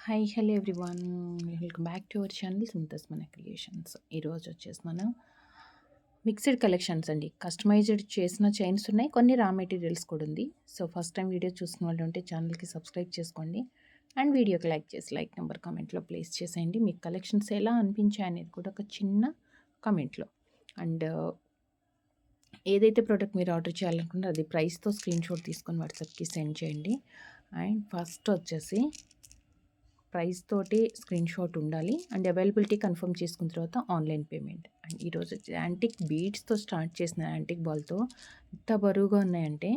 Hi hello everyone, welcome back to our channel సుందస్ మన creations. ఈరోజు వచ్చేసి మనం మిక్స్డ్ కలెక్షన్స్ అండి. కస్టమైజ్డ్ చేసిన చైన్స్ ఉన్నాయి, కొన్ని రా మెటీరియల్స్ కూడా ఉంది. సో ఫస్ట్ టైం వీడియో చూసిన వాళ్ళు ఉంటే ఛానల్కి సబ్స్క్రైబ్ చేసుకోండి అండ్ వీడియోకి లైక్ చేసి లైక్ నెంబర్ కామెంట్లో ప్లేస్ చేసేయండి. మీకు కలెక్షన్స్ ఎలా అనిపించాయి అనేది కూడా ఒక చిన్న కామెంట్లో. అండ్ ఏదైతే ప్రోడక్ట్ మీరు ఆర్డర్ చేయాలనుకుంటే అది ప్రైస్తో స్క్రీన్ షాట్ తీసుకొని వాట్సాప్కి సెండ్ చేయండి. అండ్ ఫస్ట్ వచ్చేసి ప్రైస్ తోటి స్క్రీన్ షాట్ ఉండాలి అండ్ అవైలబిలిటీ కన్ఫర్మ్ చేసుకున్న తర్వాత ఆన్లైన్ పేమెంట్. అండ్ ఈరోజు యాంటిక్ బీడ్స్తో స్టార్ట్ చేసిన యాంటిక్ బాల్తో ఎంత బరువుగా ఉన్నాయంటే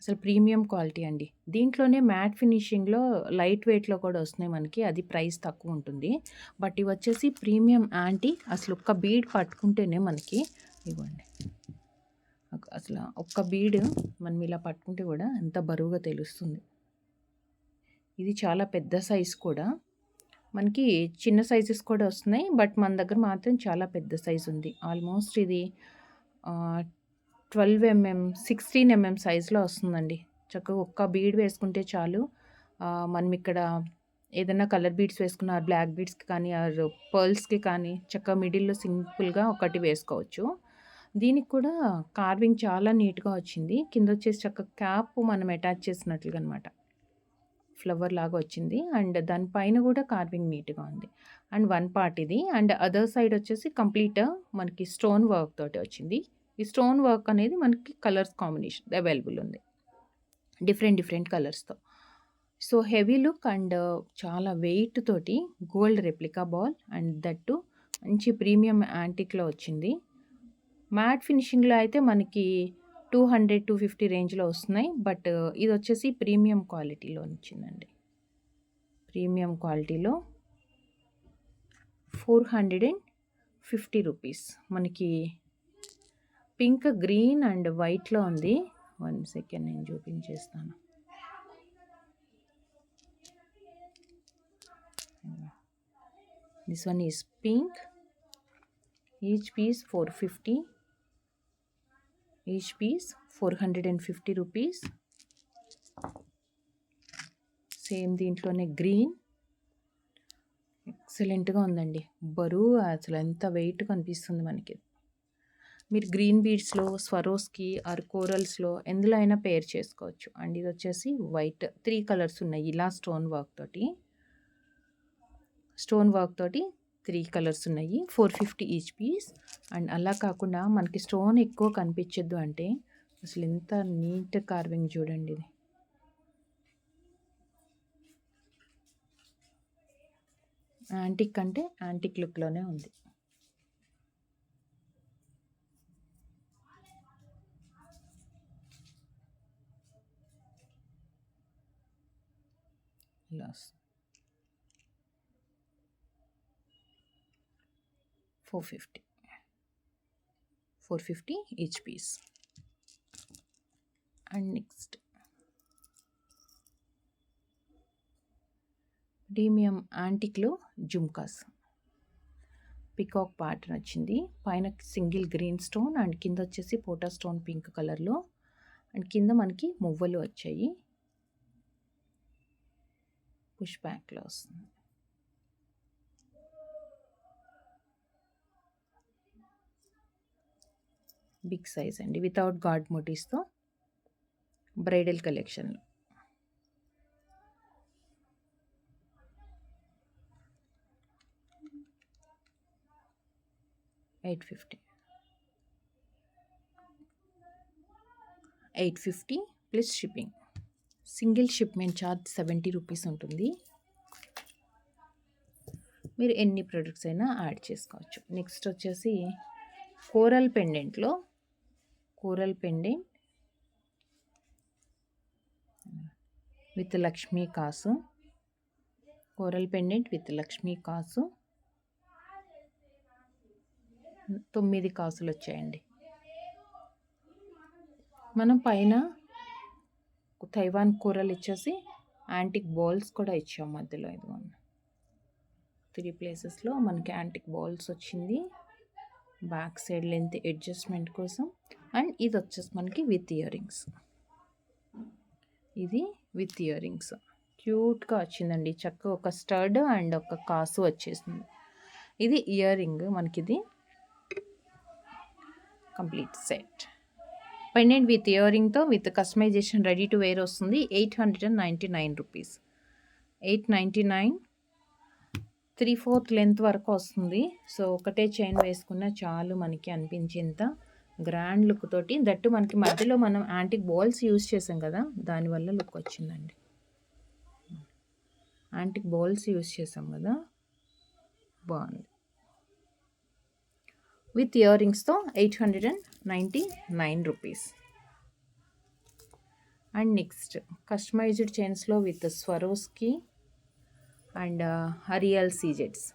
అసలు ప్రీమియం క్వాలిటీ అండి. దీంట్లోనే మ్యాట్ ఫినిషింగ్లో లైట్ వెయిట్లో కూడా వస్తున్నాయి మనకి, అది ప్రైస్ తక్కువ ఉంటుంది. బట్ ఇవి వచ్చేసి ప్రీమియం యాంటిక్. అసలు ఒక్క బీడ్ పట్టుకుంటేనే మనకి ఇవ్వండి, అసలు ఒక్క బీడ్ మనం ఇలా పట్టుకుంటే కూడా ఎంత బరువుగా తెలుస్తుంది. ఇది చాలా పెద్ద సైజ్ కూడా, మనకి చిన్న సైజెస్ కూడా వస్తున్నాయి బట్ మన దగ్గర మాత్రం చాలా పెద్ద సైజు ఉంది. ఆల్మోస్ట్ ఇది 12 mm 16 mm సైజులో వస్తుందండి. చక్కగా ఒక్క బీడ్ వేసుకుంటే చాలు. మనం ఇక్కడ ఏదైనా కలర్ బీడ్స్ వేసుకున్న బ్లాక్ బీడ్స్కి కానీ ఆర్ పర్ల్స్కి కానీ చక్కగా మిడిల్లో సింపుల్గా ఒకటి వేసుకోవచ్చు. దీనికి కూడా కార్వింగ్ చాలా నీట్గా వచ్చింది. కింద వచ్చేసి చక్కగా క్యాప్ మనం అటాచ్ చేసినట్లుగా అనమాట, ఫ్లవర్ లాగా వచ్చింది. అండ్ దానిపైన కూడా కార్వింగ్ నీట్గా ఉంది. అండ్ వన్ పార్ట్ ఇది. అండ్ అదర్ సైడ్ వచ్చేసి కంప్లీట్ మనకి స్టోన్ వర్క్ తోటి వచ్చింది. ఈ స్టోన్ వర్క్ అనేది మనకి కలర్స్ కాంబినేషన్ అవైలబుల్ ఉంది, డిఫరెంట్ కలర్స్తో. సో హెవీ లుక్ అండ్ చాలా వెయిట్ తోటి gold replica ball and that మంచి ప్రీమియం యాంటిక్లో వచ్చింది. మ్యాట్ ఫినిషింగ్లో అయితే మనకి 200-250 రేంజ్లో వస్తున్నాయి. బట్ ఇది వచ్చేసి ప్రీమియం క్వాలిటీలో వచ్చిందండి. ప్రీమియం క్వాలిటీలో 450 రూపీస్. మనకి పింక్, గ్రీన్ అండ్ వైట్లో ఉంది. 1 సెకండ్ నేను చూపించేస్తాను. This one is pink. Each piece 450. Each piece 450 rupees. Same దీంట్లోనే గ్రీన్ ఎక్సలెంట్గా ఉందండి. బరువు అసలు ఎంత వెయిట్ కనిపిస్తుంది మనకి. మీరు గ్రీన్ బీడ్స్లో, స్వరోస్కి ఆర్ కోరల్స్లో ఎందులో అయినా పేర్ చేసుకోవచ్చు. అండ్ ఇది వచ్చేసి వైట్ 3 కలర్స్ ఉన్నాయి. ఇలా స్టోన్ వర్క్ తోటి 3 కలర్స్ ఉన్నాయి. 450 ఈచ్ పీస్. అండ్ అలా కాకుండా మనకి స్టోన్ ఎక్కువ కనిపించద్దు అంటే అసలు ఎంత నీట్ కార్వింగ్ చూడండి. ఇది యాంటిక్ అంటే యాంటిక్ లుక్లోనే ఉంది. ఇలా 450 each piece. And next premium యాంటిక్లో జుమ్కాస్ పికాక్ ప్యాటర్న్ వచ్చింది. పైన సింగిల్ గ్రీన్ స్టోన్ అండ్ కింద వచ్చేసి పోటా స్టోన్ పింక్ కలర్లో. అండ్ కింద మనకి మువ్వలు వచ్చాయి. పుష్ బ్యాక్లో వస్తుంది. బిగ్ సైజ్ అండి, వితౌట్ గాడ్ మోటీస్తో బ్రైడల్ కలెక్షన్లో. $850 plus shipping. Single shipment charge 70 rupees ఉంటుంది. మీరు ఎన్ని ప్రొడక్ట్స్ అయినా యాడ్ చేసుకోవచ్చు. నెక్స్ట్ వచ్చేసి కోరల్ పెండెంట్ విత్ లక్ష్మీ కాసు. కోరల్ పెండెంట్ విత్ లక్ష్మీ కాసు 9 కాసులు వచ్చాయండి. మనం పైన తైవాన్ కూరలు ఇచ్చేసి యాంటిక్ బాల్స్ కూడా ఇచ్చాం మధ్యలో. ఇది 3 ప్లేసెస్లో మనకి యాంటిక్ బాల్స్ వచ్చింది. బ్యాక్ సైడ్ లెంత్ అడ్జస్ట్మెంట్ కోసం. అండ్ ఇది వచ్చేసి మనకి విత్ ఇయర్ రింగ్స్. ఇది విత్ ఇయర్ రింగ్స్ క్యూట్‌గా వచ్చిందండి. చక్కగా ఒక స్టడ్ అండ్ ఒక కాసు వచ్చేసింది. ఇది ఇయర్ రింగ్ మనకిది complete set. Pendant with ear రింగ్‌తో with customization ready to wear వస్తుంది. 899 రూపీస్. 899 3/4 లెంత్ వరకు వస్తుంది. సో ఒకటే చైన్ వేసుకున్న చాలు మనకి అనిపించేంత గ్రాండ్ లుక్ తోటి, దట్టు మనకి మధ్యలో మనం యాంటిక్ బాల్స్ యూజ్ చేసాం కదా, దానివల్ల లుక్ వచ్చిందండి. యాంటిక్ బాల్స్ యూజ్ చేసాం కదా, బాగుంది. విత్ ఇయర్ రింగ్స్తో 899 రూపీస్. అండ్ నెక్స్ట్ కస్టమైజ్డ్ చైన్స్లో విత్ స్వరోస్కి అండ్ రియల్ సీజెట్స్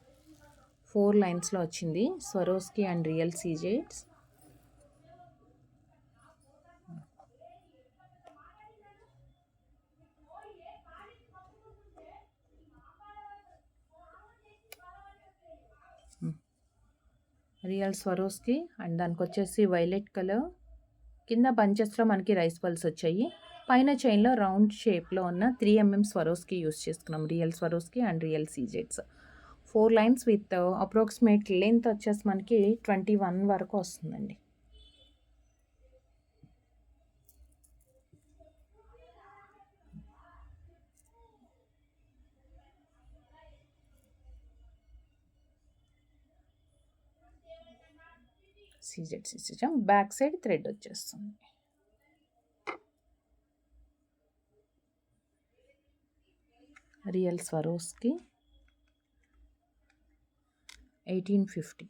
4 లైన్స్లో వచ్చింది. స్వరోస్కి అండ్ రియల్ సీజెట్స్. రియల్ స్వరోస్కి అండ్ దానికి వచ్చేసి వైలెట్ కలర్. కింద బంచెస్లో మనకి రైస్ పల్స్ వచ్చాయి. పైన చైన్లో రౌండ్ షేప్లో ఉన్న 3mm స్వరోస్కి యూస్ చేసుకున్నాం. రియల్ స్వరోస్కి అండ్ రియల్ సీజెట్స్ 4 లైన్స్ విత్ అప్రాక్సిమేట్ లెంత్ వచ్చేసి మనకి 21 వరకు వస్తుందండి. సీజెట్స్ ఇచ్చాం. బ్యాక్ సైడ్ థ్రెడ్ వచ్చేస్తుంది. Real Swarovski 1850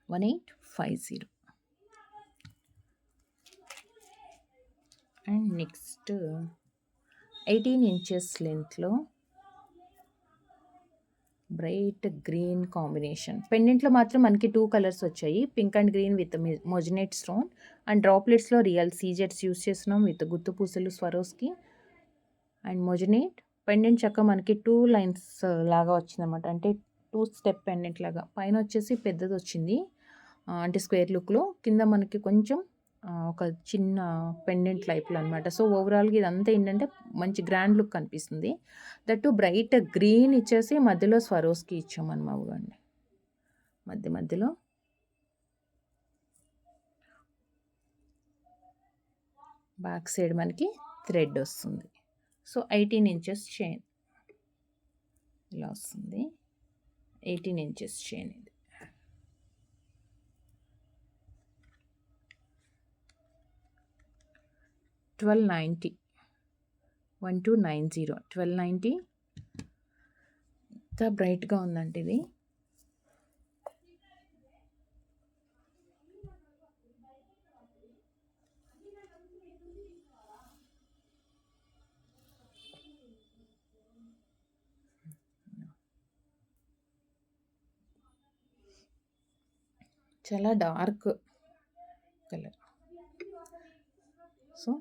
1850. And next 18 inches లెంత్లో బ్రైట్ గ్రీన్ కాంబినేషన్. పెండెంట్లో మాత్రం మనకి 2 కలర్స్ వచ్చాయి. Pink and green with moissanite stone and డ్రాప్లెట్స్లో రియల్ సీజెట్స్ యూస్ చేస్తున్నాం విత్ గుత్తు పూసలు స్వరోస్కి అండ్ మొజినేట్. పెండెంట్ చక్క మనకి 2 లైన్స్ లాగా వచ్చిందన్నమాట, అంటే 2 స్టెప్ పెండెంట్ లాగా. పైన వచ్చేసి పెద్దది వచ్చింది, అంటే స్క్వేర్ లుక్లో. కింద మనకి కొంచెం ఒక చిన్న పెండెంట్ టైప్లో అనమాట. సో ఓవరాల్గా ఇదంతా ఏంటంటే మంచి గ్రాండ్ లుక్ కనిపిస్తుంది. దట్టు బ్రైట్ గ్రీన్ ఇచ్చేసి మధ్యలో స్వరోస్కి ఇచ్చామన్నమాట. మధ్యలో బ్యాక్ సైడ్ మనకి థ్రెడ్ వస్తుంది. సో 18 ఇంచెస్ చైన్ ఇలా వస్తుంది. 18 ఇంచెస్ చైన్ ఇది. $1290 $1290. ఎంత బ్రైట్గా ఉందంటే ఇది. చాలా డార్క్ కలర్. సో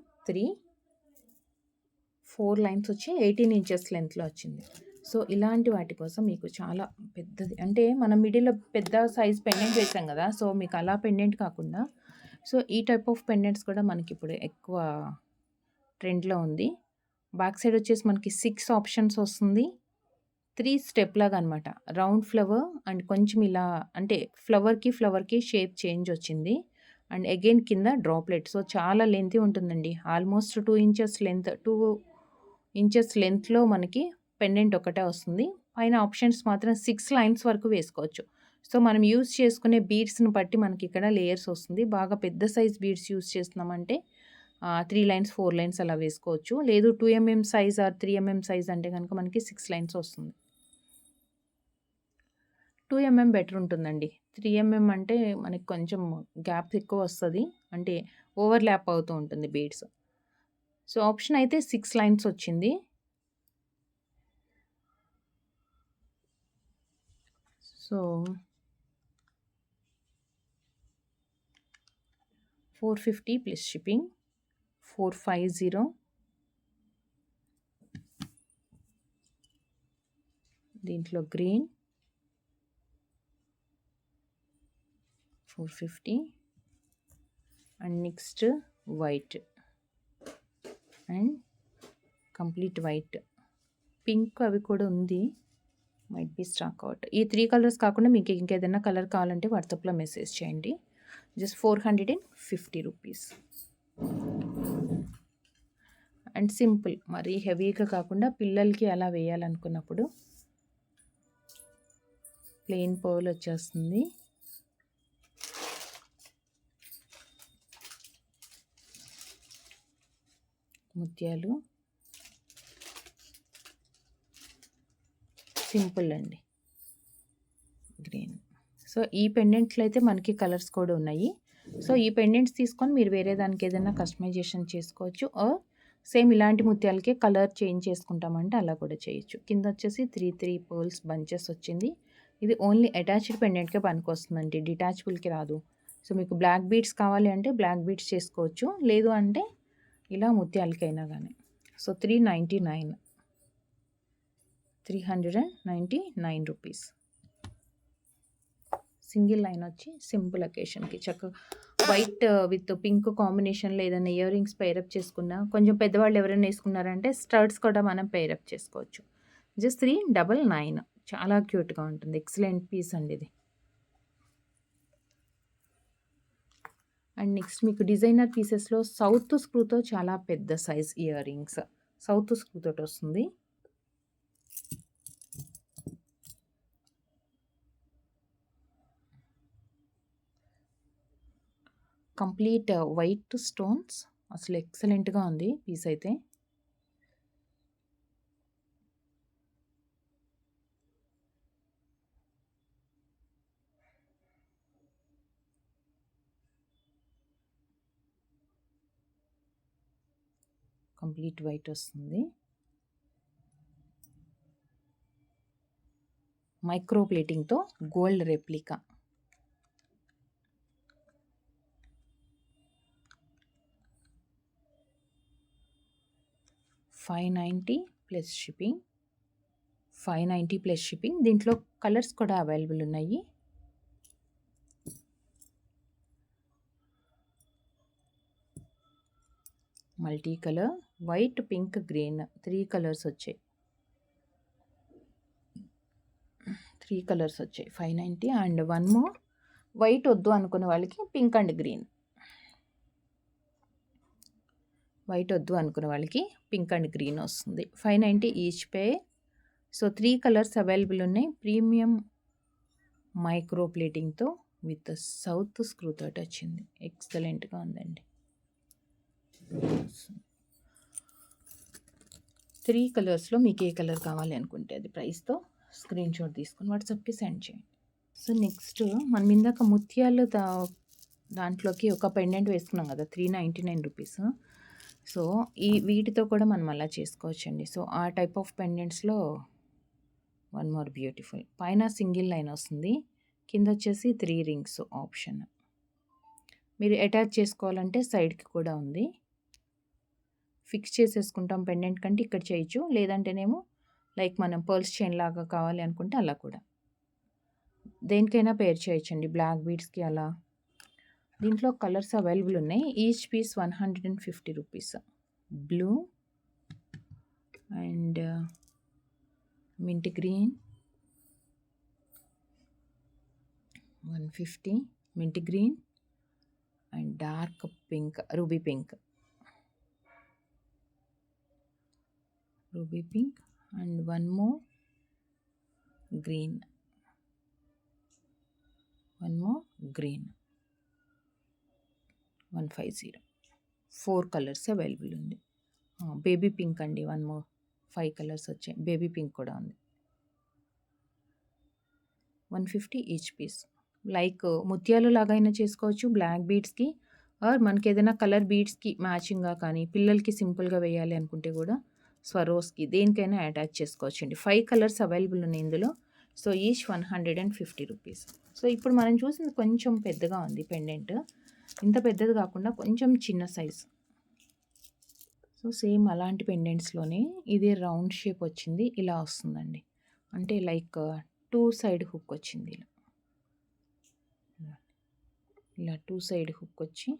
4 లైన్స్ వచ్చి 18 ఇంచెస్ లెంత్లో వచ్చింది. సో ఇలాంటి వాటి కోసం మీకు చాలా పెద్దది, అంటే మనం మిడిల్లో పెద్ద సైజ్ పెండెంట్ వేసాం కదా, సో మీకు అలా పెండెంట్ కాకుండా సో ఈ టైప్ ఆఫ్ పెండెంట్స్ కూడా మనకి ఇప్పుడు ఎక్కువ ట్రెండ్లో ఉంది. బ్యాక్ సైడ్ వచ్చేసి మనకి 6 ఆప్షన్స్ వస్తుంది. 3 స్టెప్ లాగా అనమాట. రౌండ్ ఫ్లవర్ అండ్ కొంచెం ఇలా, అంటే ఫ్లవర్కి షేప్ చేంజ్ వచ్చింది. అండ్ అగైన్ కింద డ్రాప్లెట్. సో చాలా లెంతీ ఉంటుందండి. ఆల్మోస్ట్ 2 ఇంచెస్ లెంత్, 2 ఇంచెస్ లెంత్లో మనకి పెండెంట్ ఒకటే వస్తుంది. పైన ఆప్షన్స్ మాత్రం 6 లైన్స్ వరకు వేసుకోవచ్చు. సో మనం యూజ్ చేసుకునే బీడ్స్ని బట్టి మనకి ఇక్కడ లేయర్స్ వస్తుంది. బాగా పెద్ద సైజ్ బీడ్స్ యూజ్ చేస్తున్నామంటే 3 లైన్స్ 4 లైన్స్ అలా వేసుకోవచ్చు. లేదు 2mm size are 3mm size అంటే కనుక మనకి 6 లైన్స్ వస్తుంది. 2mm బెటర్ ఉంటుందండి. 3mm అంటే మనకి కొంచెం గ్యాప్ ఎక్కువ వస్తుంది, అంటే ఓవర్‌ల్యాప్ అవుతూ ఉంటుంది బీడ్స్. సో ఆప్షన్ అయితే 6 లైన్స్ వచ్చింది. So 450 plus shipping 450. దీంట్లో green 450 and next white and complete white. Pink అవి కూడా ఉంది. Might be stock out. ఈ 3 కలర్స్ కాకుండా మీకు ఇంకేదైనా కలర్ కావాలంటే వాట్సాప్‌లో మెసేజ్ చేయండి. Just 450 rupees. అండ్ సింపుల్, మరీ హెవీగా కాకుండా పిల్లలకి అలా వేయాలనుకున్నప్పుడు ప్లెయిన్ పర్ల్ వచ్చేస్తుంది. ముత్యాలు సింపుల్ అండి, గ్రీన్. సో ఈ పెండెంట్లు అయితే మనకి కలర్స్ కూడా ఉన్నాయి. సో ఈ పెండెంట్స్ తీసుకొని మీరు వేరే దానికి ఏదైనా కస్టమైజేషన్ చేసుకోవచ్చు. ఆర్ సేమ్ ఇలాంటి ముత్యాలకే కలర్ చేంజ్ చేసుకుంటామంటే అలా కూడా చేయొచ్చు. కింద వచ్చేసి 3 పర్ల్స్ బంచెస్ వచ్చింది. ఇది ఓన్లీ అటాచ్డ్ పెండెంట్కే పనికొస్తుందండి, డిటాచబుల్కి రాదు. సో మీకు బ్లాక్ బీడ్స్ కావాలి అంటే బ్లాక్ బీడ్స్ చేసుకోవచ్చు, లేదు అంటే ఇలా ముత్యాలకైనా కానీ. So 399 rupees. సింగిల్ లైన్ వచ్చి సింపుల్ అకేషన్కి చక్కగా వైట్ విత్ పింక్ కాంబినేషన్లో ఏదైనా ఇయర్ రింగ్స్ పేరప్ చేసుకున్నా, కొంచెం పెద్దవాళ్ళు ఎవరైనా వేసుకున్నారంటే స్టర్ట్స్ కూడా మనం పేరప్ చేసుకోవచ్చు. జస్ట్ 399. చాలా క్యూట్గా ఉంటుంది. ఎక్సలెంట్ పీస్ అండి ఇది. అండ్ నెక్స్ట్ మీకు డిజైనర్ పీసెస్లో సౌత్ స్క్రూతో చాలా పెద్ద size ear rings, south screw తోటి వస్తుంది. కంప్లీట్ వైట్ స్టోన్స్, అసలు ఎక్సలెంట్గా ఉంది పీస్ అయితే. కంప్లీట్ వైట్ వస్తుంది. మైక్రో ప్లేటింగ్తో gold replica. $590 plus shipping. 590 plus shipping. దీంట్లో కలర్స్ కూడా అవైలబుల్ ఉన్నాయి. Multi colour, white, pink, green 3 colours వచ్చాయి. 3 కలర్స్ వచ్చాయి 590. అండ్ వన్ మోర్ వైట్ వద్దు అనుకునే వాళ్ళకి పింక్ అండ్ గ్రీన్. వైట్ వద్దు అనుకునే వాళ్ళకి పింక్ అండ్ గ్రీన్ వస్తుంది. 590 each pair. So 3 colours available ఉన్నాయి. ప్రీమియం మైక్రో ప్లేటింగ్తో విత్ సౌత్ స్క్రూ తోటి వచ్చింది. ఎక్సలెంట్గా ఉందండి. 3 కలర్స్లో మీకు ఏ కలర్ కావాలి అనుకుంటే అది ప్రైస్తో స్క్రీన్ షాట్ తీసుకొని వాట్సాప్కి సెండ్ చేయండి. సో నెక్స్ట్ మనం ఇందాక ముత్యాలు దాంట్లోకి ఒక పెండెంట్ వేసుకున్నాం కదా, 399 రూపీస్. సో వీటితో కూడా మనం అలా చేసుకోవచ్చండి. సో ఆ టైప్ ఆఫ్ పెండెంట్స్లో వన్ మోర్ బ్యూటిఫుల్. పైన సింగిల్ లైన్ వస్తుంది, కింద వచ్చేసి 3 రింగ్స్ ఆప్షన్. మీరు అటాచ్ చేసుకోవాలంటే సైడ్కి కూడా ఉంది. ఫిక్స్ చేసేసుకుంటాం పెండెంట్ కంటే ఇక్కడ చేయొచ్చు, లేదంటేనేమో లైక్ మనం పర్ల్స్ చైన్ లాగా కావాలి అనుకుంటే అలా కూడా దేనికైనా పేర్ చేయొచ్చండి, బ్లాక్ బీడ్స్కి అలా. దీంట్లో కలర్స్ అవైలబుల్ ఉన్నాయి. Each piece 150 rupees. Blue and mint green 150, mint green and dark pink, ruby pink and one more green, 150. 4 colours available ఉంది. బేబీ పింక్ అండి, 1 మోర్ 5 కలర్స్ వచ్చాయి. బేబీ పింక్ కూడా ఉంది. 150 ఈచ్ పీస్. లైక్ ముత్యాలు లాగా అయినా చేసుకోవచ్చు బ్లాక్ బీడ్స్కి, ఆర్ మనకి ఏదైనా కలర్ బీడ్స్కి మ్యాచింగ్గా కానీ పిల్లలకి సింపుల్గా వేయాలి అనుకుంటే కూడా స్వరోస్కి దేనికైనా అటాచ్ చేసుకోవచ్చండి. 5 కలర్స్ అవైలబుల్ ఉన్నాయి ఇందులో. So each 150 rupees. సో ఇప్పుడు మనం చూసింది కొంచెం పెద్దగా ఉంది పెండెంట్, ఇంత పెద్దది కాకుండా కొంచెం చిన్న సైజ్. సో సేమ్ అలాంటి పెండెంట్స్లోనే ఇది రౌండ్ షేప్ వచ్చింది, ఇలా వస్తుందండి. అంటే లైక్ 2 సైడ్ హుక్ వచ్చింది, ఇలా 2 సైడ్ హుక్ వచ్చి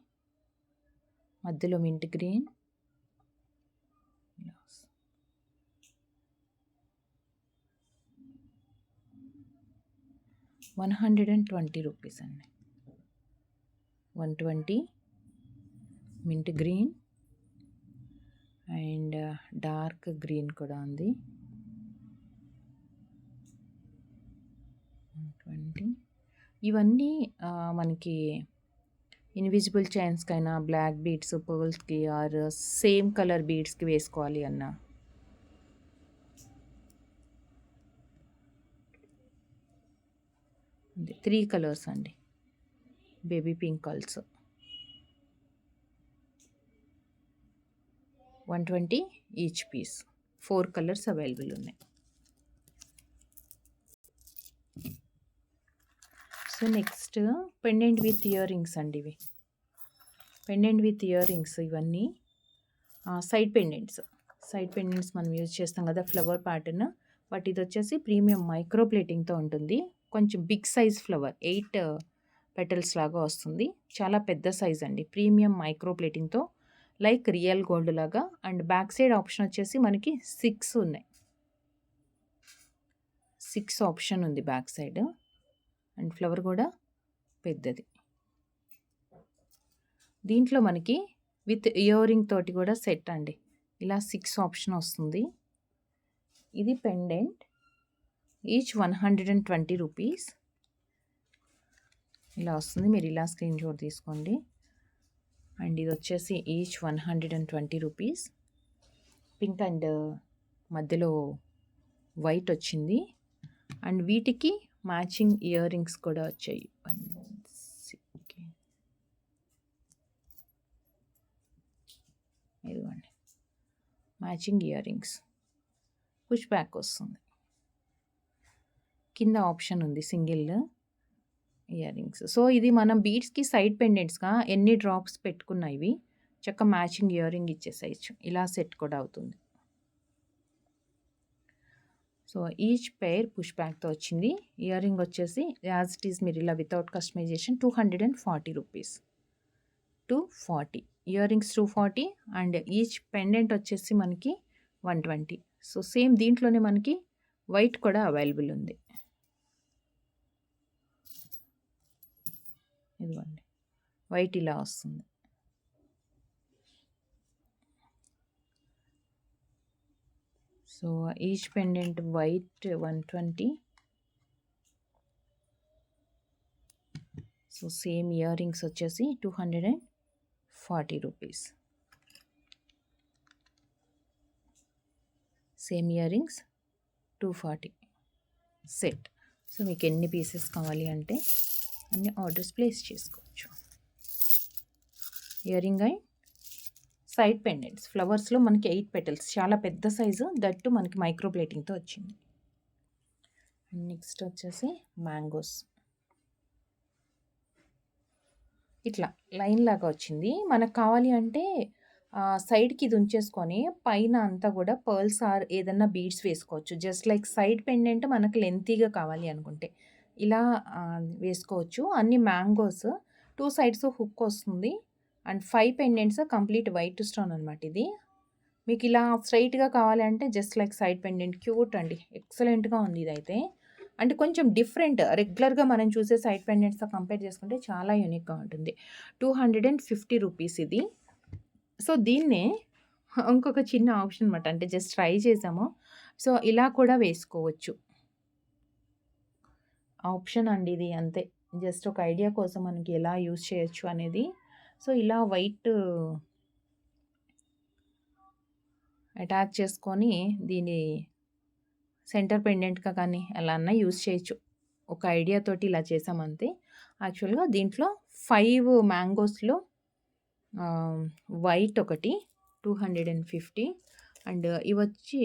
మధ్యలో మింట్ గ్రీన్, 120 రూపీస్ అండి. 120 mint green and dark green కూడా ఉంది. 120 ఇవన్నీ మనకి ఇన్విజిబుల్ చైన్స్‌కైనా, బ్లాక్ బీడ్స్, పర్ల్స్‌కి ఆర్ సేమ్ కలర్ బీడ్స్‌కి వేసుకోవాలి అన్నా. ఉంది 3 కలర్స్ అండి. Baby pink also. 120 each piece. 4 colours available ఉన్నాయి. So next pendant with earrings అండి ఇవి. పెండెంట్ విత్ ఇయర్ రింగ్స్ ఇవన్నీ సైడ్ పెండెంట్స్ మనం యూజ్ చేస్తాం కదా ఫ్లవర్ ప్యాటర్న్. బట్ ఇది వచ్చేసి ప్రీమియం మైక్రో ప్లేటింగ్తో ఉంటుంది. కొంచెం బిగ్ సైజ్ ఫ్లవర్ 8 పెటల్స్ లాగా వస్తుంది. చాలా పెద్ద సైజ్ అండి. ప్రీమియం మైక్రో ప్లేటింగ్తో లైక్ రియల్ గోల్డ్ లాగా. అండ్ బ్యాక్ సైడ్ ఆప్షన్ వచ్చేసి మనకి 6 ఉన్నాయి. 6 ఆప్షన్ ఉంది బ్యాక్ సైడ్. అండ్ ఫ్లవర్ కూడా పెద్దది. దీంట్లో మనకి విత్ ఇయర్ రింగ్ తోటి కూడా సెట్ అండి. ఇలా 6 ఆప్షన్ వస్తుంది. ఇది పెండెంట్ ఈచ్ 120 రూపీస్ ఇలా వస్తుంది. మీరు ఇలా స్క్రీన్ షాట్ తీసుకోండి. అండ్ ఇది వచ్చేసి ఈచ్ 120 రూపీస్. పింక్ అండ్ మధ్యలో వైట్ వచ్చింది. అండ్ వీటికి మ్యాచింగ్ ఇయర్ రింగ్స్ కూడా వచ్చాయి. ఇదిగోండి matching ear rings. Push back వస్తుంది. కింద ఆప్షన్ ఉంది సింగిల్ ఇయర్ రింగ్స్. సో ఇది మనం బీడ్స్కి సైడ్ పెండెంట్స్గా ఎన్ని డ్రాప్స్ పెట్టుకున్నా ఇవి చక్క మ్యాచింగ్ ఇయర్ రింగ్ ఇచ్చేసేయచ్చు. ఇలా సెట్ కూడా అవుతుంది. సో ఈచ్ పెయిర్ పుష్ బ్యాక్తో వచ్చింది. ఇయర్ రింగ్ వచ్చేసి యాజ్ ఇట్ ఈస్ మీరు ఇలా without customization 240 rupees. 240 ear rings 240 and each pendant వచ్చేసి మనకి 120. సో సేమ్ దీంట్లోనే మనకి వైట్ కూడా అవైలబుల్ ఉంది. ఇదిగోండి వైట్ ఇలా వస్తుంది. So each pendant white 120. So same earrings వచ్చేసి 240 rupees. Same ear rings 240 set. So మీకు ఎన్ని పీసెస్ కావాలి అంటే అన్ని ఆర్డర్స్ ప్లేస్ చేసుకోవచ్చు. Earring and side pendants ఫ్లవర్స్లో మనకి 8 పెటల్స్ చాలా పెద్ద సైజు. దట్టు మనకి మైక్రో ప్లేటింగ్తో వచ్చింది. నెక్స్ట్ వచ్చేసి మ్యాంగోస్ ఇట్లా లైన్ లాగా వచ్చింది. మనకు కావాలి అంటే సైడ్కి ఇది ఉంచేసుకొని పైన అంతా కూడా పర్ల్స్ ఆర్ ఏదన్నా బీడ్స్ వేసుకోవచ్చు. జస్ట్ లైక్ సైడ్ పెండెంట్ మనకు లెంతీగా కావాలి అనుకుంటే ఇలా వేసుకోవచ్చు. అన్ని మ్యాంగోస్ 2 సైడ్స్ హుక్ వస్తుంది. And 5 pendants complete white stone అనమాట. ఇది మీకు ఇలా స్ట్రైట్గా కావాలి అంటే just like side pendant cute అండి. ఎక్సలెంట్గా ఉంది ఇదైతే. అంటే కొంచెం డిఫరెంట్. రెగ్యులర్గా మనం చూసే సైడ్ పెండెంట్స్తో కంపేర్ చేసుకుంటే చాలా యూనిక్గా ఉంటుంది. 250 రూపీస్ ఇది. సో దీన్నే ఇంకొక చిన్న ఆప్షన్ అనమాట. అంటే జస్ట్ ట్రై చేసాము. సో ఇలా కూడా వేసుకోవచ్చు. ఆప్షన్ అండి ఇది అంతే. జస్ట్ ఒక ఐడియా కోసం మనకి ఎలా యూజ్ చేయొచ్చు అనేది. సో ఇలా వైట్ అటాచ్ చేసుకొని దీని సెంటర్ పెండెంట్గా కానీ ఎలా అన్నా యూజ్ చేయొచ్చు. ఒక ఐడియా తోటి ఇలా చేసామంతే. యాక్చువల్గా దీంట్లో 5 మ్యాంగోస్లో వైట్ ఒకటి 250 అండ్ ఇవి వచ్చి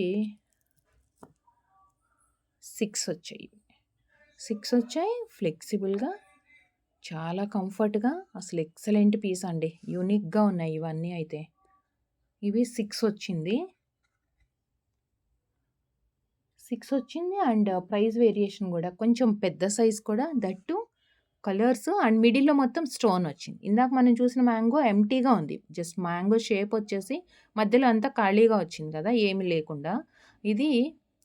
6 వచ్చాయి. 6 వచ్చాయి. ఫ్లెక్సిబుల్గా చాలా కంఫర్ట్గా అసలు ఎక్సలెంట్ పీస్ అండి. యూనిక్గా ఉన్నాయి ఇవన్నీ. అయితే ఇవి 6 వచ్చింది. 6 వచ్చింది. అండ్ ప్రైస్ వేరియేషన్ కూడా కొంచెం పెద్ద సైజ్ కూడా. దట్టు కలర్స్ అండ్ మిడిల్లో మొత్తం స్టోన్ వచ్చింది. ఇందాక మనం చూసిన మ్యాంగో ఎంటీగా ఉంది. జస్ట్ మ్యాంగో షేప్ వచ్చేసి మధ్యలో అంతా ఖాళీగా వచ్చింది కదా ఏమీ లేకుండా. ఇది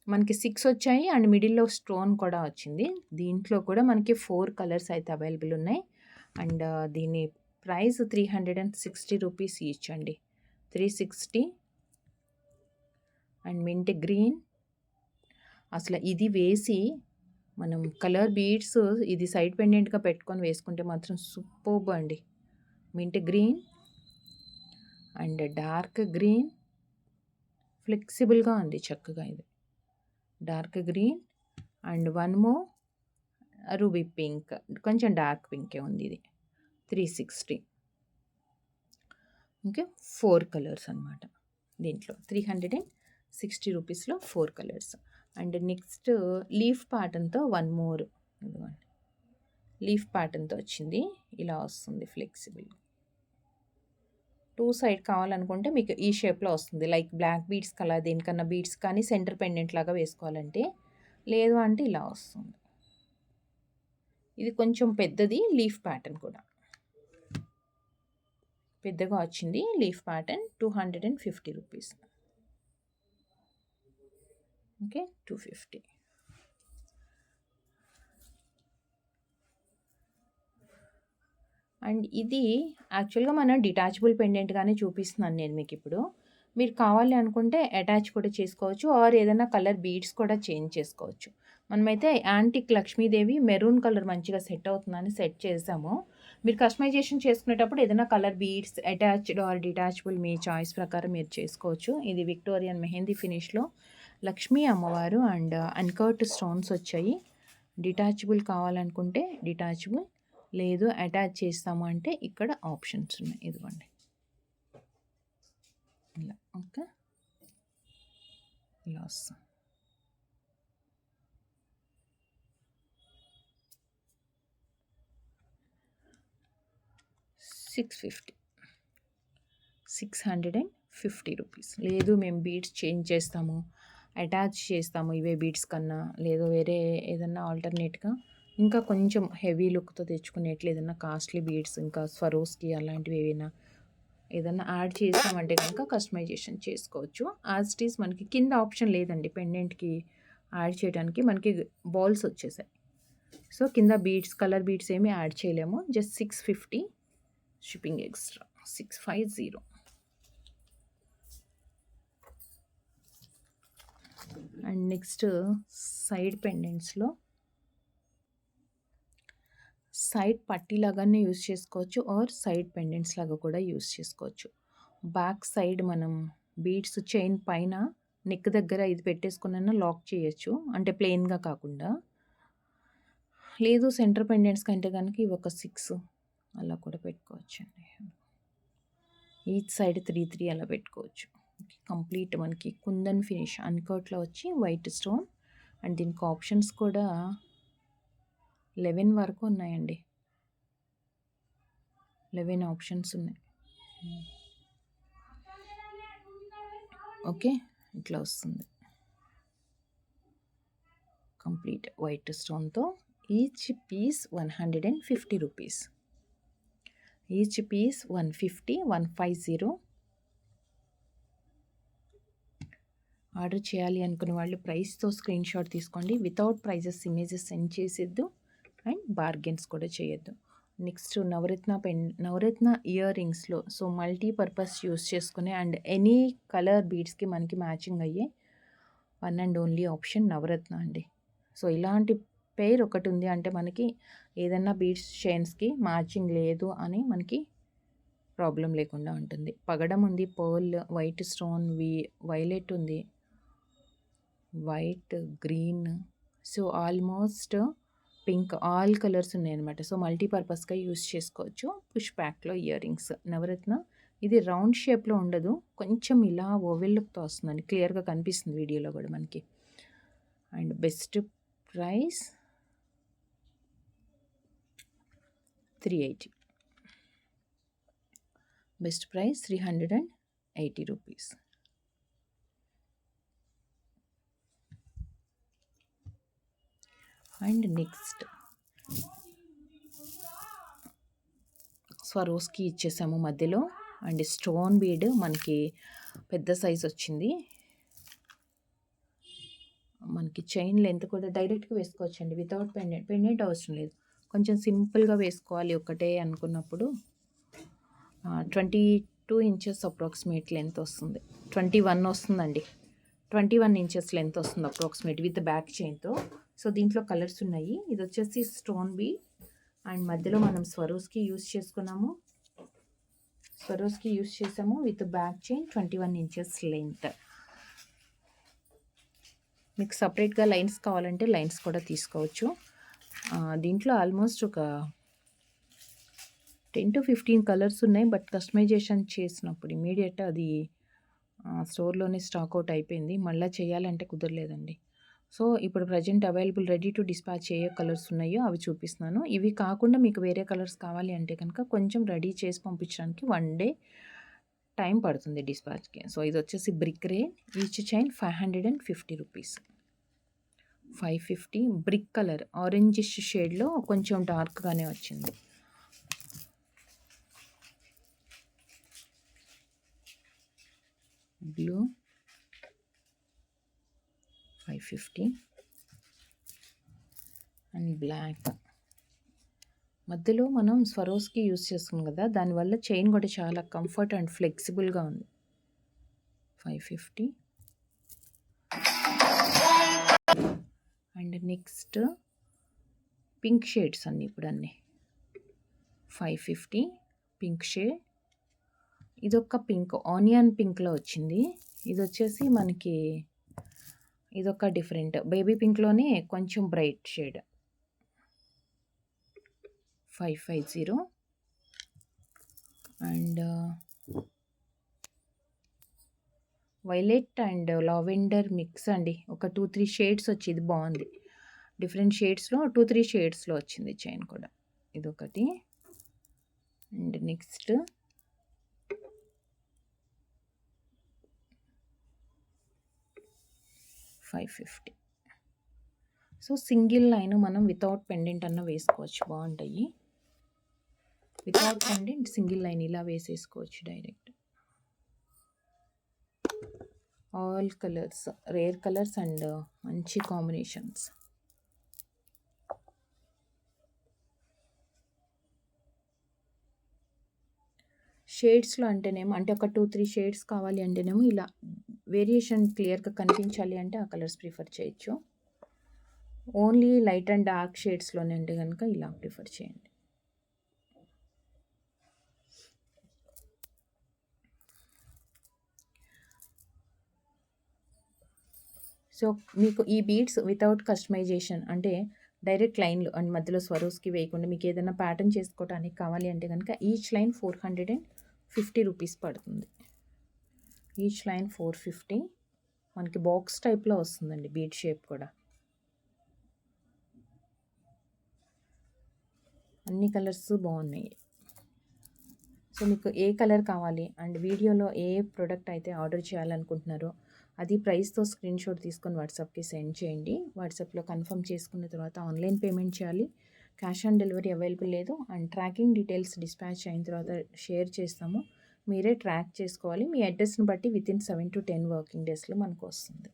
మనకి 6 వచ్చాయి అండ్ మిడిల్‌లో స్టోన్ కూడా వచ్చింది. దీంట్లో కూడా మనకి 4 కలర్స్ అయితే అవైలబుల్ ఉన్నాయి. అండ్ దీని ప్రైస్ 360 రూపీస్ ఈచ్ అండి. 360 అండ్ మింట్ గ్రీన్. అసలు ఇది వేసి మనం కలర్ బీడ్స్ ఇది సైడ్ పెండెంట్‌గా పెట్టుకొని వేసుకుంటే మాత్రం సూపర్బ్ అండి. Mint green and dark green. ఫ్లెక్సిబుల్‌గా ఉంది చక్కగా ఇది. Dark green and one more ruby pink. కొంచెం డార్క్ పింకే ఉంది ఇది. 360. ఓకే. 4 కలర్స్ అనమాట దీంట్లో. 360 రూపీస్‌లో 4 కలర్స్. అండ్ నెక్స్ట్ లీఫ్ ప్యాటర్న్‌తో వన్ మోర్ ఇదిగోండి. లీఫ్ ప్యాటర్న్‌తో వచ్చింది. ఇలా వస్తుంది ఫ్లెక్సిబుల్. 2 సైడ్ కావాలనుకుంటే మీకు ఈ షేప్‌లో వస్తుంది. లైక్ బ్లాక్ బీడ్స్ అలా దేనికన్నా బీడ్స్ కానీ సెంటర్ పెండెంట్ లాగా వేసుకోవాలంటే. లేదు అంటే ఇలా వస్తుంది. ఇది కొంచెం పెద్దది లీఫ్ ప్యాటర్న్ కూడా. పెద్దగా వచ్చింది leaf pattern. 250 rupees. Okay. 250. And ఇది యాక్చువల్‌గా మనం డిటాచబుల్ పెండెంట్‌గానే చూపిస్తున్నాను నేను మీకిప్పుడు. మీరు కావాలి అనుకుంటే అటాచ్ కూడా చేసుకోవచ్చు. ఆర్ ఏదైనా కలర్ బీడ్స్ కూడా చేంజ్ చేసుకోవచ్చు. మనమైతే యాంటిక్ లక్ష్మీదేవి మెరూన్ కలర్ మంచిగా సెట్ అవుతుందని సెట్ చేసాము. మీరు కస్టమైజేషన్ చేసుకునేటప్పుడు ఏదైనా colour beads attached or detachable మీ చాయిస్ ప్రకారం మీరు చేసుకోవచ్చు. ఇది విక్టోరియన్ మెహందీ ఫినిష్‌లో లక్ష్మీ అమ్మవారు అండ్ అన్కర్ట్ స్టోన్స్ వచ్చాయి. డిటాచబుల్ కావాలనుకుంటే డిటాచబుల్, లేదు అటాచ్ చేస్తాము అంటే ఇక్కడ ఆప్షన్స్ ఉన్నాయి. ఇదిగోండి ఇలా. ఓకే. ఇలా వస్తుంది. $650. 650 రూపీస్. లేదు మేము బీడ్స్ చేంజ్ చేస్తాము, అటాచ్ చేస్తాము ఇవే బీడ్స్ కన్నా, లేదు వేరే ఏదన్నా ఆల్టర్నేట్గా ఇంకా కొంచెం హెవీ లుక్తో తెచ్చుకునేట్లు ఏదైనా కాస్ట్లీ బీడ్స్ ఇంకా స్వరోస్కి అలాంటివి ఏదైనా యాడ్ చేస్తామంటే కనుక కస్టమైజేషన్ చేసుకోవచ్చు. యాజ్ ఇట్ ఈస్ మనకి కింద ఆప్షన్ లేదండి పెండెంట్కి యాడ్ చేయడానికి. మనకి బాల్స్ వచ్చేసాయి. సో కింద బీడ్స్ కలర్ బీడ్స్ ఏమి యాడ్ చేయలేము. Just 650 shipping extra. 650. And next side పెండెంట్స్లో సైడ్ పట్టీ లాగానే యూస్ చేసుకోవచ్చు ఆర్ సైడ్ పెండెంట్స్ లాగా కూడా యూస్ చేసుకోవచ్చు. బ్యాక్ సైడ్ మనం బీడ్స్ చైన్ పైన నెక్ దగ్గర ఇది పెట్టేసుకున్న లాక్ చేయొచ్చు, అంటే ప్లెయిన్గా కాకుండా. లేదు సెంటర్ పెండెంట్స్ కంటే కనుక ఇవి ఒక 6 అలా కూడా పెట్టుకోవచ్చు అండి. ఈచ్ సైడ్ 3 అలా పెట్టుకోవచ్చు. కంప్లీట్ మనకి కుందన్ ఫినిష్ అన్కట్లో వచ్చి వైట్ స్టోన్. అండ్ దీనికి ఆప్షన్స్ కూడా 11 వరకు ఉన్నాయండి. 11 ఆప్షన్స్ ఉన్నాయి. ఓకే. ఇట్లా వస్తుంది కంప్లీట్ వైట్ స్టోన్తో. Each piece 150 rupees. Each piece 150. Order చేయాలి అనుకునే వాళ్ళు ప్రైస్తో స్క్రీన్ షాట్ తీసుకోండి. వితౌట్ ప్రైజెస్ ఇమేజెస్ సెండ్ చేసేద్దు అండ్ బార్గెన్స్ కూడా చేయొద్దు. నెక్స్ట్ నవరత్న ఇయర్ రింగ్స్లో సో మల్టీపర్పస్ యూస్ చేసుకునే అండ్ ఎనీ కలర్ బీడ్స్కి మనకి మ్యాచింగ్ అయ్యే one and only option navaratna అండి. సో ఇలాంటి పేర్ ఒకటి ఉంది అంటే మనకి ఏదన్నా బీడ్స్ చైన్స్కి మ్యాచింగ్ లేదు అని మనకి ప్రాబ్లం లేకుండా ఉంటుంది. పగడం ఉంది, పర్ల్, వైట్ స్టోన్, వైలెట్ ఉంది, white, green, so almost pink, all colours ఉన్నాయన్నమాట. సో మల్టీపర్పస్గా యూస్ చేసుకోవచ్చు. పుష్ బ్యాక్లో ఇయర్ రింగ్స్ నవరత్న. ఇది రౌండ్ షేప్లో ఉండదు, కొంచెం ఇలా ఓవెల్ లుక్తో వస్తుందండి. క్లియర్గా కనిపిస్తుంది వీడియోలో కూడా మనకి. And best price 380. Best price 380 rupees. And next Swarovski ఇచ్చేసాము మధ్యలో. అండ్ స్టోన్ బీడ్ మనకి పెద్ద సైజ్ వచ్చింది. మనకి చైన్ లెంత్ కూడా డైరెక్ట్గా వేసుకోవచ్చండి, వితౌట్ పెండెంట్. పెండెంట్ అవసరం లేదు, కొంచెం సింపుల్గా వేసుకోవాలి ఒకటే అనుకున్నప్పుడు 22 ఇంచెస్ అప్రాక్సిమేట్ లెంత్ వస్తుంది. 21 వస్తుందండి, 21 ఇంచెస్ లెంత్ వస్తుంది అప్రాక్సిమేట్ విత్ బ్యాక్ చైన్తో. సో దీంట్లో కలర్స్ ఉన్నాయి. ఇది వచ్చేసి స్టోన్ బీ అండ్ మధ్యలో మనం స్వరోస్కి యూస్ చేసుకున్నాము, స్వరోస్కి యూస్ చేసాము with back chain 21 inches length. మీకు సపరేట్గా లైన్స్ కావాలంటే లైన్స్ కూడా తీసుకోవచ్చు. దీంట్లో ఆల్మోస్ట్ ఒక 10 to 15 కలర్స్ ఉన్నాయి. బట్ కస్టమైజేషన్ చేసినప్పుడు ఇమీడియట్ అది స్టోర్లోనే స్టాక్ అవుట్ అయిపోయింది, మళ్ళీ చేయాలంటే కుదరలేదండి. సో ఇప్పుడు present available ready to dispatch A colours ఉన్నాయో అవి చూపిస్తున్నాను. ఇవి కాకుండా మీకు వేరే కలర్స్ కావాలి అంటే కనుక కొంచెం రెడీ చేసి పంపించడానికి 1 డే టైం పడుతుంది డిస్పాచ్కి. సో ఇది వచ్చేసి బ్రిక్ రే, each chain 550 rupees. 550 brick colour orangish షేడ్లో కొంచెం డార్క్గానే వచ్చింది. Blue 550 and black. మధ్యలో మనం స్వరోస్కి యూస్ చేస్తున్నాం కదా, దానివల్ల చైన్ కూడా చాలా కంఫర్ట్ అండ్ ఫ్లెక్సిబుల్గా ఉంది. 550 అండ్ నెక్స్ట్ పింక్ షేడ్స్ అన్నీ ఇప్పుడు అన్నీ 550 పింక్ షేడ్. ఇదొక పింక్ ఆనియన్ పింక్లో వచ్చింది. ఇది వచ్చేసి మనకి ఇదొక డిఫరెంట్ బేబీ పింక్లోనే కొంచెం bright shade 550 and violet and lavender mix అండి. ఒక 2-3 షేడ్స్ వచ్చి ఇది బాగుంది, డిఫరెంట్ షేడ్స్లో 2-3 షేడ్స్లో వచ్చింది చైన్ కూడా. ఇదొకటి and next 550. So single line మనం వితౌట్ పెండెంట్ అన్న వేసుకోవచ్చు, బాగుంటాయి. వితౌట్ పెండెంట్ సింగిల్ లైన్ ఇలా వేసేసుకోవచ్చు direct. All colours rare colours and మంచి కాంబినేషన్స్. షేడ్స్లో అంటేనేమో అంటే ఒక 2-3 షేడ్స్ కావాలి అంటేనేమో ఇలా వేరియేషన్ క్లియర్గా కనిపించాలి అంటే ఆ కలర్స్ ప్రిఫర్ చేయొచ్చు. ఓన్లీ లైట్ అండ్ డార్క్ షేడ్స్లోనే అంటే కనుక ఇలా ప్రిఫర్ చేయండి. సో మీకు ఈ బీడ్స్ వితౌట్ కస్టమైజేషన్ అంటే డైరెక్ట్ లైన్లు అండ్ మధ్యలో స్వరోస్కి వేయకుండా మీకు ఏదైనా ప్యాటర్న్ చేసుకోవడానికి కావాలి అంటే కనుక ఈచ్ లైన్ 450 రూపీస్ పడుతుంది. Each line 450. మనకి బాక్స్ టైప్లో వస్తుందండి బీడ్ షేప్ కూడా. అన్ని కలర్స్ బాగున్నాయి. సో మీకు ఏ కలర్ కావాలి అండ్ వీడియోలో ఏ ప్రోడక్ట్ అయితే ఆర్డర్ చేయాలనుకుంటున్నారో అది ప్రైస్తో స్క్రీన్ షాట్ తీసుకొని వాట్సాప్కి సెండ్ చేయండి. వాట్సాప్లో కన్ఫర్మ్ చేసుకున్న తర్వాత ఆన్లైన్ పేమెంట్ చేయాలి. క్యాష్ ఆన్ డెలివరీ అవైలబుల్ లేదు. అండ్ ట్రాకింగ్ డీటెయిల్స్ డిస్పాచ్ అయిన తర్వాత షేర్ చేస్తాము, మీరే ట్రాక్ చేసుకోవాలి. మీ అడ్రస్ని బట్టి వితిన్ 7 to 10 వర్కింగ్ డేస్లో మనకు వస్తుంది.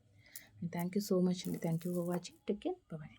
థ్యాంక్ యూ సో మచ్ అండి. Thank you for watching. Take care. Bye.